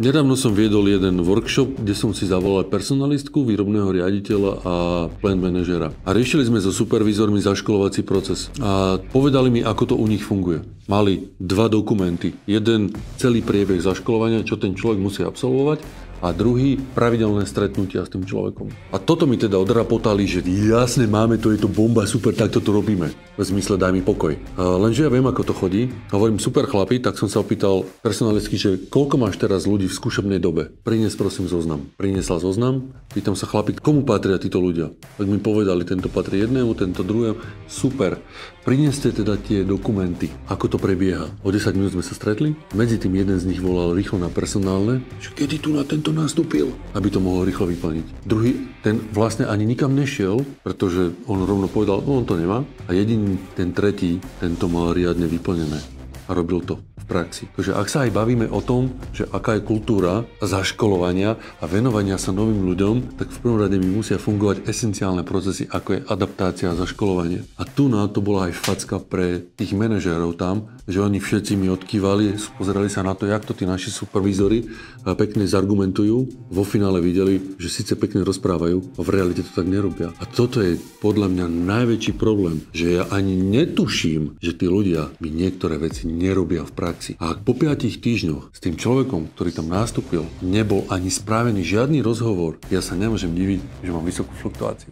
Nedávno som viedol jeden workshop, kde som si zavolal personalistku, výrobného riaditeľa a plant manažera. A riešili sme so supervízormi zaškolovací proces. A povedali mi, ako to u nich funguje. Mali 2 dokumenty. Jeden celý priebeh zaškolovania, čo ten človek musí absolvovať, a druhý pravidelné stretnutia s tým človekom. A toto mi teda odrapotali, že jasne máme, to je to bomba, super, tak toto robíme. V zmysle daj mi pokoj. Lenže ja viem, ako to chodí. Hovorím, super chlapi, tak som sa opýtal personalistky, že koľko máš teraz ľudí v skúšobnej dobe? Prines prosím zoznam. Priniesla zoznam, pýtam sa chlapi, komu patria títo ľudia? Tak mi povedali, tento patrí jednému, tento druhému. Super. Prineste teda tie dokumenty, ako to prebieha. O 10 minút sme sa stretli, medzi tým jeden z nich volal rýchlo na personálne, že kedy tu na tento nastúpil, aby to mohol rýchlo vyplniť. Druhý, ten vlastne ani nikam nešiel, pretože on rovno povedal, no on to nemá. A jediný, ten tretí, ten to mal riadne vyplnené. A robil to v praxi. Takže ak sa aj bavíme o tom, že aká je kultúra zaškolovania a venovania sa novým ľuďom, tak v prvom rade mi musia fungovať esenciálne procesy, ako je adaptácia a zaškolovanie. A tu na to bola aj facka pre tých manažérov tam, že oni všetci mi odkývali, pozerali sa na to, jak to tí naši supervízori pekne zargumentujú. Vo finále videli, že síce pekne rozprávajú, a v realite to tak nerobia. A toto je podľa mňa najväčší problém, že ja ani netuším, že tí ľudia mi niektoré veci nerobia v praxi. A ak po 5 týždňoch s tým človekom, ktorý tam nastúpil, nebol ani spravený žiadny rozhovor, ja sa nemôžem diviť, že mám vysokú fluktuáciu.